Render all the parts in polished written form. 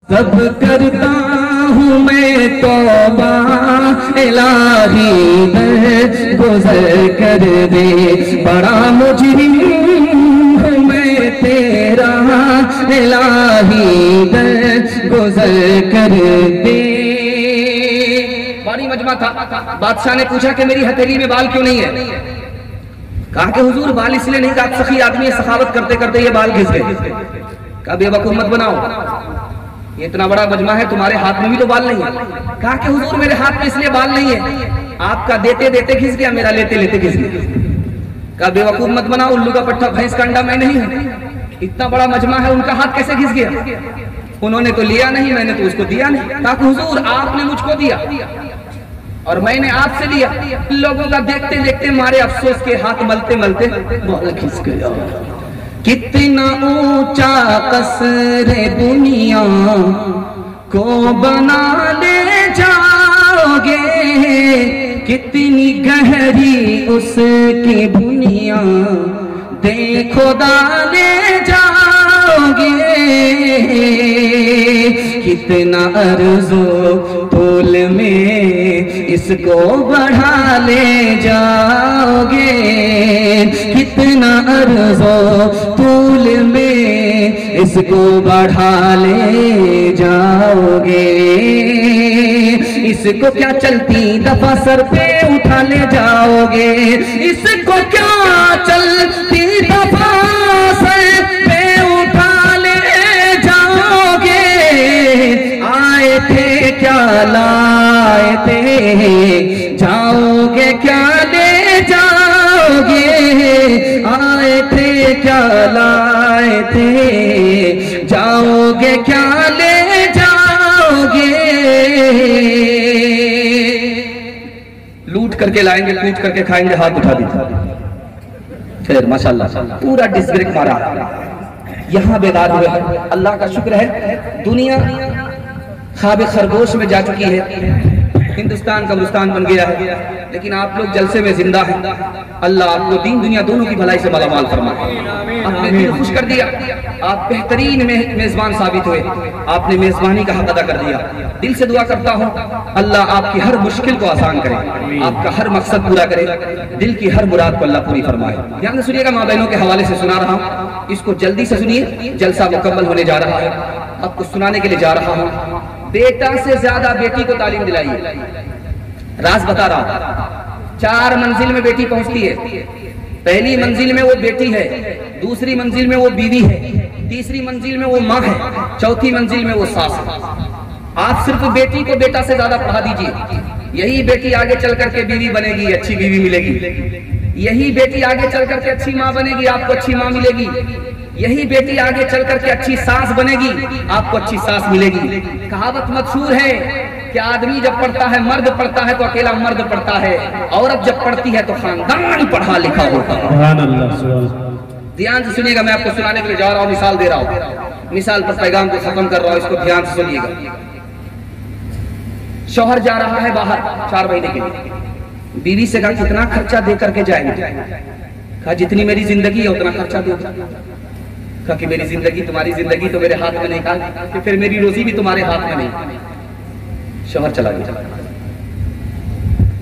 सब करता हूँ मैं तौबा इलाही दर गुज़र कर दे, बड़ा मुजरिम हूँ मैं तेरा इलाही दर गुज़र कर दे। बारी मजमा था, बादशाह ने पूछा कि मेरी हथेली में बाल क्यों नहीं है? कहा कि हुजूर बाल इसलिए नहीं, आप सखी आदमी सखावत करते करते ये बाल घिस गए। कहा बेवकूफ मत बनाओ, ये इतना बड़ा मजमा है, तुम्हारे हाथ में भी तो बाल नहीं है। कहा कि हुजूर मेरे हाथ में इसलिए बाल नहीं है, आपका देते देते घिस गया, मेरा लेते लेते घिस गया। कहा बेवकूफ मत बनाओ, उल्लू का पट्टा भैंस का अंडा मैं नहीं हूं। इतना बड़ा मजमा है, उनका हाथ कैसे घिस गया? उन्होंने तो लिया नहीं, मैंने तो उसको दिया नहीं। कहा कि हुजूर आपने मुझको दिया और मैंने आपसे लिया। लोगों का देखते देखते मारे अफसोस के हाथ मलते मलते बाल घिस गया। कितना ऊंचा कसरे दुनिया को बना ले जाओगे, कितनी गहरी उसकी दुनिया देखो डाले जाओगे। कितना अर्ज़ो तोल में इसको बढ़ा ले जाओगे, कितना अर्ज़ो तूल में इसको बढ़ा ले जाओगे। इसको क्या चलती दफा सर पे उठा ले जाओगे, इसको क्या चलती दफा सर पे उठा ले जाओगे। आए थे क्या लाए थे, जाओगे क्या ले जाओगे। आए थे क्या लाए थे, जाओगे क्या ले जाओगे। लूट करके लाएंगे, कूट करके खाएंगे, हाथ उठा दीजिए। फिर माशाल्लाह पूरा डिस्ब्रेक मारा, यहाँ बेदार हुए। अल्लाह का शुक्र है, दुनिया ख्वाब खरगोश में जा चुकी है, हिंदुस्तान कब्रिस्तान बन गया है, लेकिन आप लोग जलसे में जिंदा हैं। अल्लाह आपको दीन दुनिया दोनों की भलाई से मालामाल फरमाए। आपने दिल खुश कर दिया, आप बेहतरीन मेजबान साबित हुए, आपने मेजबानी का हक अदा कर दिया। दिल से दुआ करता हूँ अल्लाह आपकी हर मुश्किल को आसान करे, आपका हर मकसद पूरा करे, दिल की हर मुराद को अल्लाह पूरी फरमाए। ध्यान से सुनिएगा, माँ बहनों के हवाले से सुना रहा हूँ, इसको जल्दी से सुनिए, जलसा मुकम्मल होने जा रहा है। आपको सुनाने के लिए जा रहा हूँ, बेटा से ज्यादा बेटी को तालीम दिलाइए। राज बता रहा, 4 मंजिल में बेटी पहुंचती है। पहली मंजिल में वो बेटी है, दूसरी मंजिल में वो बीवी है, तीसरी मंजिल में वो माँ है, चौथी मंजिल में वो सास है। आप सिर्फ बेटी को बेटा से ज्यादा पढ़ा दीजिए, यही बेटी आगे चल करके बीवी बनेगी, अच्छी बीवी मिलेगी। यही बेटी आगे चल करके अच्छी माँ बनेगी, आपको अच्छी माँ मिलेगी। यही बेटी आगे चल करके अच्छी सास बनेगी, आपको अच्छी सास मिलेगी। कहावत मशहूर है कि आदमी जब पढ़ता है, मर्द पढ़ता है तो अकेला मर्द पढ़ता है, औरत जब पढ़ती है तो खानदान पढ़ा लिखा होता है। ध्यान से सुनिएगा, मैं आपको सुनाने के लिए जा रहा हूँ, मिसाल दे रहा हूँ, मिसाल पर पैगाम को खत्म कर रहा हूँ, इसको ध्यान से सुनिएगा। शौहर जा रहा है बाहर 4 महीने के लिए, बीवी से कहा कितना खर्चा दे करके जाएंगे? कहा जितनी मेरी जिंदगी है उतना खर्चा दो। कहा कि मेरी जिंदगी, तुम्हारी जिंदगी तो मेरे हाथ में नहीं। कहा कि फिर मेरी रोजी भी तुम्हारे हाथ में नहीं। शौहर चला गया,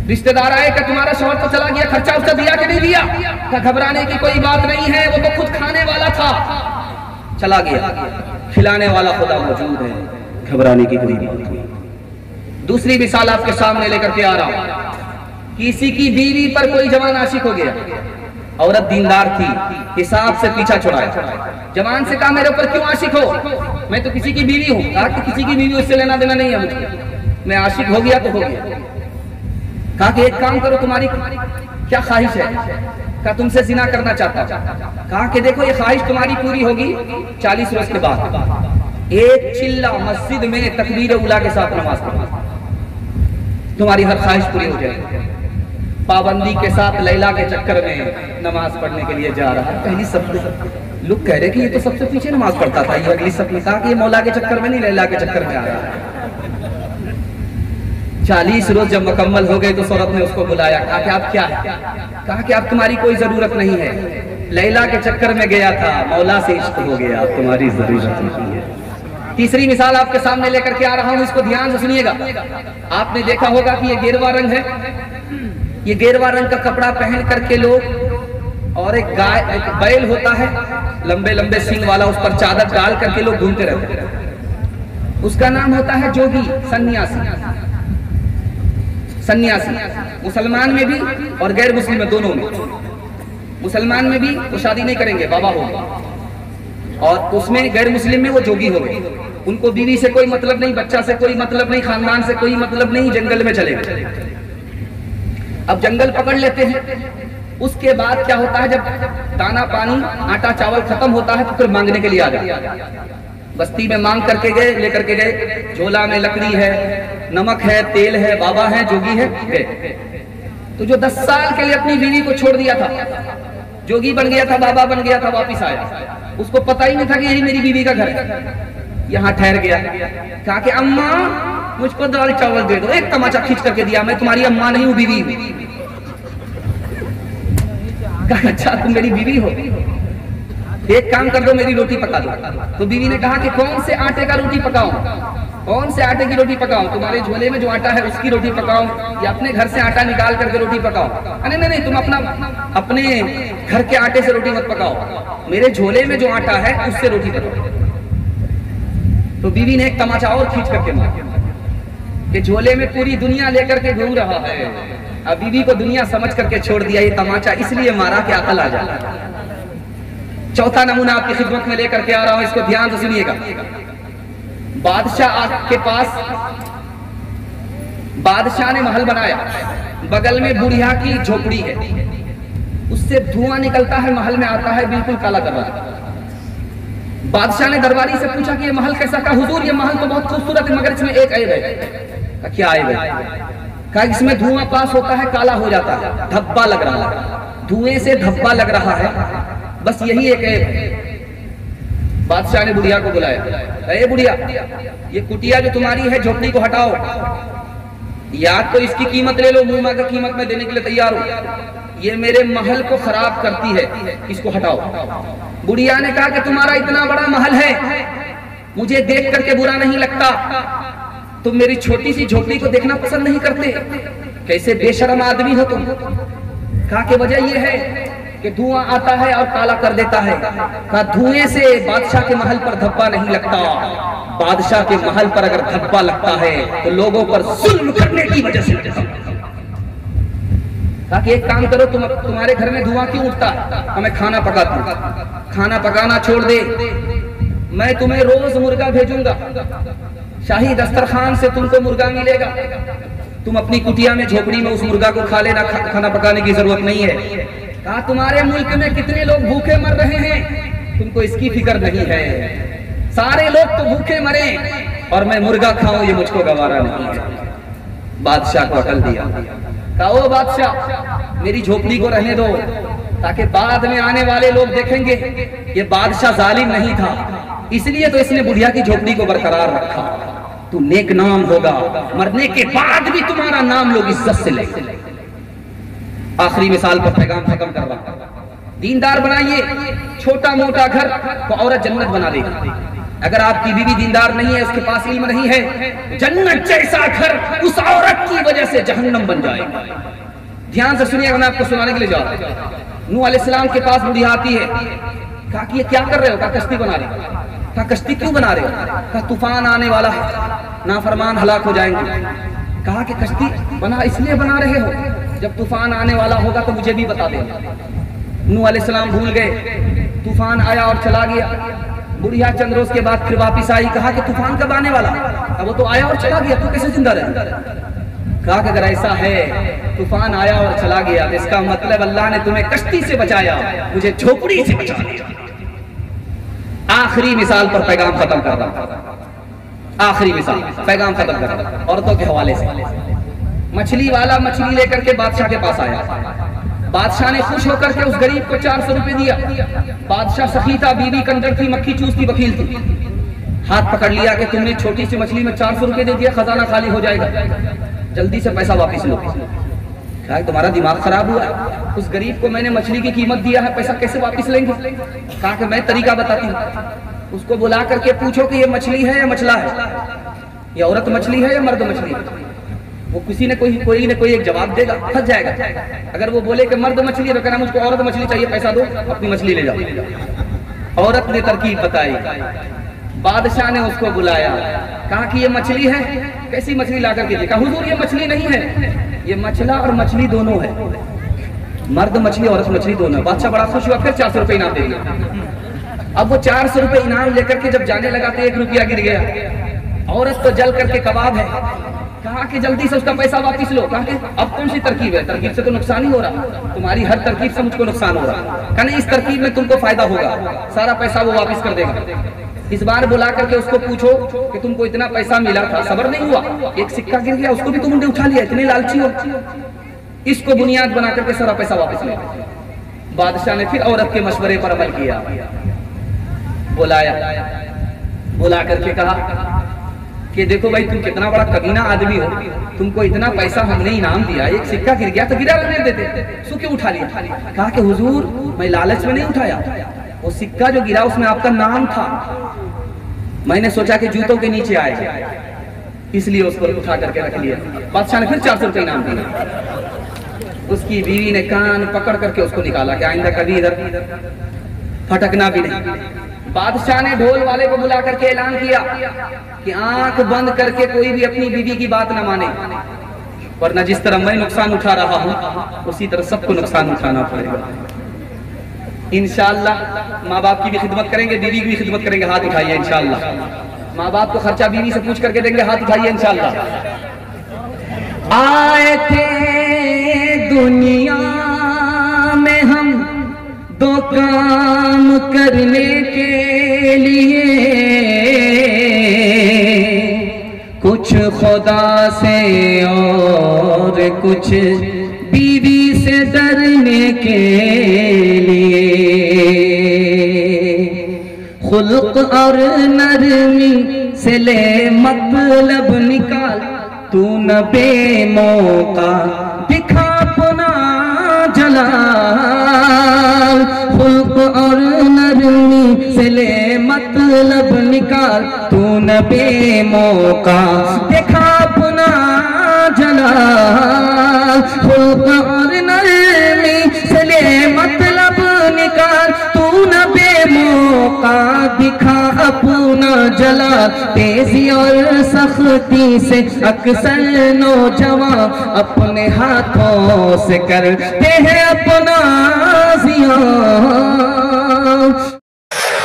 रिश्तेदार आए कि तुम्हारा शौहर तो चला गया, खर्चा उसका दिया कि नहीं दिया? कहा घबराने की कोई बात नहीं है, वो तो खुद खाने वाला था, चला गया, खिलाने वाला खुदा मौजूद है, घबराने की कोई बात नहीं। दूसरी मिसाल आपके सामने लेकर के आ रहा हूं, किसी की बीवी पर कोई जवान आशिक हो गया, औरत दीनदार थी, हिसाब से पीछा छुड़ाया। जवान से कहा मेरे ऊपर क्यों आशिक हो, मैं तो किसी की बीवी हूँ। कहा कि किसी की बीवी, उससे लेना देना नहीं है मुझे, मैं आशिक हो गया तो हो गया। कहा कि एक काम करो, तुम्हारी क्या ख्वाहिश है? कहा तुमसे जिना करना चाहता हूं। कहा कि देखो ये ख्वाहिश तुम्हारी पूरी होगी 40 रोज के बाद, एक चिल्ला मस्जिद में तकबीर उला के साथ नमाज पढ़ो, तुम्हारी हर ख्वाहिश पूरी हो जाएगी। पाबंदी के साथ लैला के चक्कर में नमाज पढ़ने के लिए जा रहा है। पहली सब लोग कह रहे कि ये तो सबसे पीछे नमाज पढ़ता था, ये अगली सब ने कहा कि ये मौला के चक्कर में नहीं, लैला के चक्कर में आ रहा है। 40 रोज जब मुकम्मल हो गए तो औरत ने उसको बुलाया, कहा कि आप क्या है? कहा कि आप, तुम्हारी कोई जरूरत नहीं है, लैला के चक्कर में गया था, मौला से इश्क हो गया, तुम्हारी जरूरत नहीं है। तीसरी मिसाल आपके सामने लेकर के आ रहा हूं, इसको ध्यान से सुनिएगा। आपने देखा होगा कि ये गेरुआ रंग है, ये गेरुआ रंग का कपड़ा पहन करके लोग, और एक गाय, एक बैल होता है लंबे लंबे सींग वाला, उस पर चादर डाल करके लोग घूमते रहते हैं। उसका नाम होता है जोगी, सन्यासी। सन्यासी मुसलमान में भी और गैर मुस्लिम में, दोनों में। मुसलमान में भी वो शादी नहीं करेंगे, बाबा होंगे, और उसमें गैर मुस्लिम में वो जोगी हो गए। उनको बीवी से कोई मतलब नहीं, बच्चा से कोई मतलब नहीं, खानदान से कोई मतलब नहीं, जंगल में चले गए। अब जंगल पकड़ लेते हैं। उसके बाद क्या होता है, जब दाना पानी आटा चावल खत्म होता है तो फिर मांगने के लिए आ जाते। बस्ती में मांग करके गए, लेकर के गए, झोला में लकड़ी है, नमक है, तेल है, बाबा है, जोगी है, गए। तो जो 10 साल के लिए अपनी बीवी को छोड़ दिया था, जोगी बन गया था, बाबा बन गया था, वापिस आया। उसको पता ही नहीं था कि यही मेरी बीवी का घर है। यहाँ ठहर गया, कहा कि अम्मा मुझको दाल चावल दे दो। एक तमाचा खींच करके दिया, मैं तुम्हारी अम्मा नहीं हूँ, बीवी हूँ। कहा अच्छा तुम मेरी बीवी हो, एक काम कर दो, मेरी रोटी पका दो। तो बीवी ने कहा कि कौन से आटे का रोटी पकाऊं, कौन से आटे की रोटी पकाऊं? तुम्हारे झोले में जो आटा है उसकी रोटी पकाऊं, या अपने घर से आटा निकाल करके रोटी पकाओ? अरे नहीं नहीं, तुम अपने घर के आटे से रोटी मत पकाओ, मेरे झोले में जो आटा है उससे रोटी पकाओ। तो बीवी ने एक तमाचा और खींच करके मारा कि झोले में पूरी दुनिया लेकर के घूम रहा है। अब बीवी को दुनिया समझ करके छोड़ दिया। ये तमाचा इसलिए मारा कि अकल आ जाए। चौथा नमूना आपकी खिदमत में लेकर के आ रहा हूं, इसको ध्यान से सुनिएगा। बादशाह के पास, बादशाह ने महल बनाया, बगल में बुढ़िया की झोपड़ी है, उससे धुआं निकलता है, महल में आता है, बिल्कुल काला दरवाजा। बादशाह ने दरबारी से पूछा कि ये महल कैसा? का हुजूर ये महल तो बहुत खूबसूरत है, मगर इसमें एक ऐब है। क्या ऐब है? कहा इसमें धुआं पास होता है, काला हो जाता है, धब्बा लग रहा है, धुएं से धब्बा लग रहा है, बस यही एक ऐब है। बादशाह ने बुढ़िया को बुलाया, अरे बुढ़िया, ये कुटिया जो तुम्हारी है झोपड़ी को हटाओ, या तो इसकी कीमत ले लो, मुंह मांगे कीमत में देने के लिए तैयार हूं, ये मेरे महल को खराब करती है, इसको हटाओ। बुढ़िया ने कहा कि तुम्हारा इतना बड़ा महल है, मुझे देख करके बुरा नहीं लगता, तुम मेरी छोटी सी झोपड़ी को देखना पसंद नहीं करते, कैसे बेशर्म आदमी हो तुम। कहा कि वजह यह है कि धुआं आता है और काला कर देता है। कहा धुएं से बादशाह के महल पर धब्बा नहीं लगता, बादशाह के महल पर अगर धब्बा लगता है तो लोगों पर जुल्म करने की वजह से। कहा कि एक काम करो, तुम्हारे घर में धुआं क्यों उठता? मैं खाना पकाता हूं, खाना पकाना छोड़ दे, मैं तुम्हें रोज मुर्गा भेजूंगा, शाही दस्तरखान से तुमको मुर्गा मिलेगा, तुम अपनी कुटिया में झोपड़ी में उस मुर्गा को खा लेना, खाना पकाने की जरूरत नहीं है। कहा तुम्हारे मुल्क में कितने लोग भूखे मर रहे हैं, तुमको इसकी फिक्र नहीं है, सारे लोग तो भूखे मरे और मैं मुर्गा खाऊं ये मुझको गवारा नहीं है। बादशाह को अकल दिया, कहा ओ बादशाह मेरी झोपड़ी को रहने दो, ताकि बाद में आने वाले लोग देखेंगे ये बादशाह जालिम नहीं था, इसलिए तो इसने बुढ़िया की झोपड़ी को बरकरार रखा। तू नेक नाम होगा, मरने के बाद भी तुम्हारा नाम लोग इज्जत से लेंगे। आखिरी मिसाल पर पैगाम खत्म कर रहा हूं। दीनदार बनाइए, छोटा मोटा घर को औरत जन्नत बना देगी। अगर आपकी बीवी दीनदार नहीं है, उसके पास इल्म नहीं है, जन्नत जैसा घर उस औरत की वजह से जहन्नम बन जाएगा। ध्यान से सुनिएगा, मैं आपको सुनाने के लिए जा रहा हूं। नूह अलैहिस्सलाम के पास बुढ़िया आती है, कहा कि ये क्या कर रहे हो? कहा कश्ती बना रहे हो। कहा कश्ती क्यों बना रहे हो? कहा तूफान आने वाला है, नाफरमान हलाक हो जाएंगे। कहा कि कश्ती इसलिए बना रहे हो, जब तूफान आने वाला होगा तो मुझे भी बता देना। नूह अलैहिस्सलाम भूल गए, तूफान आया और चला गया। बुढ़िया चंद रोज के बाद फिर वापिस आई, कहा कि तूफान कब आने वाला? अब वो तो आया और चला गया, तू कैसे जिंदा रहे? कहा कि अगर ऐसा है, तूफान आया और चला गया, इसका मतलब अल्लाह ने तुम्हें कश्ती से बचाया, मुझे झोपड़ी से बचा लिया। आखिरी मिसाल पर पैगाम खत्म कर रहा हूं, आखिरी मिसाल पैगाम खत्म कर रहा हूं, औरतों के हवाले से। मछली वाला मछली लेकर के बादशाह के पास आया, बादशाह ने खुश होकर के उस गरीब को 400 रुपए दिया। बादशाह सखी था, बीवी कंजर थी, मक्खी चूसती वकील थी। हाथ पकड़ लिया कि तुमने छोटी सी मछली में 400 रुपए दे दिया, खजाना खाली हो जाएगा, जल्दी से पैसा वापस लो। क्या तुम्हारा दिमाग खराब हुआ? उस गरीब को मैंने मछली की कीमत दिया है, पैसा कैसे वापस लेंगे? कहा कि मैं तरीका बताती हूँ। उसको बुला करके पूछो कि ये मछली है या मछला है, ये औरत मछली है या मर्द मछली है। वो किसी ने कोई न कोई एक जवाब देगा, फंस जाएगा। अगर वो बोले कि मर्द मछली है तो कहना मुझको औरत मछली चाहिए, पैसा दो, अपनी मछली ले जाओ। औरत ने तरकीब बताई, बादशाह ने उसको बुलाया, कहा कि ये मछली है, कैसी मछली ला करके देखा। हुजूर ये मछली नहीं है, ये मछला और मछली दोनों है, मर्द मछली औरत मछली दोनों है। बादशाह बड़ा खुश हुआ, फिर 400 रुपये इनाम दे दिया। अब वो 400 रुपये इनाम लेकर के जब जाने लगा तो 1 रुपया गिर गया। औरत तो जल करके कबाब है, कहा कि जल्दी से उसका पैसा वापस लो। कहा कि अब कौन सी तरकीब है, तरकीब से तो नुकसान ही हो रहा, तुम्हारी हर तरकीब से मुझको नुकसान हो रहा। कहा नहीं, इस तरकीब में तुमको फायदा होगा, सारा पैसा वो वापस कर देगा। इस बार बुला करके उसको पूछो कि तुमको इतना पैसा मिला था, सबर नहीं हुआ, एक सिक्का गिर गया, उसको भी तुमने उठा लिया, इतने लालची हो। इसको बुनियाद बना करके सारा पैसा वापस ले। बादशाह ने फिर औरत के मशवरे पर अमल किया, बुलाया, बुला करके कहा कि देखो भाई, तुम कितना बड़ा कमीना आदमी हो, तुमको इतना पैसा हमने इनाम दिया, एक सिक्का गिर गया तो गिरा रहने देते, सो क्यों उठा लिया। कहा कि हुजूर मैं लालच में नहीं उठाया, वो सिक्का जो गिरा उसमें आपका नाम था, मैंने सोचा कि जूतों के नीचे आएगा, इसलिए उसको उठा करके रख लिया। बादशाह ने फिर 400 रुपये इनाम दिया। उसकी बीवी ने कान पकड़ करके उसको निकाला कि आइंदा कभी इधर फटकना भी नहीं। बादशाह ने ढोल वाले को बुला करके ऐलान किया कि आंख बंद करके कोई भी अपनी बीवी की बात न माने, वरना जिस तरह मैं नुकसान उठा रहा हूं उसी तरह सबको नुकसान उठाना पड़ेगा। इंशाअल्लाह माँ बाप की भी खिदमत करेंगे, बीवी की भी खिदमत करेंगे, हाथ उठाइए इंशाअल्लाह। माँ बाप को खर्चा बीवी से पूछ करके देंगे, हाथ उठाइए इंशाअल्लाह। आए थे दुनिया में हम दो काम करने के लिए, कुछ खुदा से और कुछ बीवी से डरने के लिए। खुल्क और नरमी से ले मतलब निकाल, तू न बेमौका दिखा अपना जलाल। खुल्क और नरमी से ले मतलब निकाल, तू न बेमौका दिखा अपना जलाल। खुल्क और नरमी से ले मतलब निकाल, तू न बेमौका दिखा अपना जलाल। तेजी और सख्ती से अक्सर नौजवान अपने हाथों से करते हैं अपना जियान।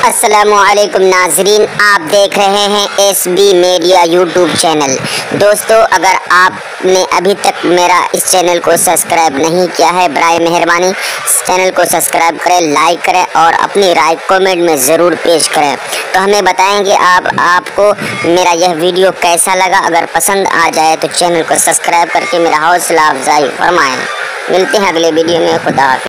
अस्सलामुअलैकुम नाजरीन, आप देख रहे हैं SB मीडिया यूट्यूब चैनल। दोस्तों, अगर आपने अभी तक मेरा इस चैनल को सब्सक्राइब नहीं किया है, बराए मेहरबानी इस चैनल को सब्सक्राइब करें, लाइक करें और अपनी राय कमेंट में ज़रूर पेश करें। तो हमें बताएंगे आपको मेरा यह वीडियो कैसा लगा। अगर पसंद आ जाए तो चैनल को सब्सक्राइब करके मेरा हौसला अफजाई फरमाएँ। मिलते हैं अगले वीडियो में। खुदा हाफिज़।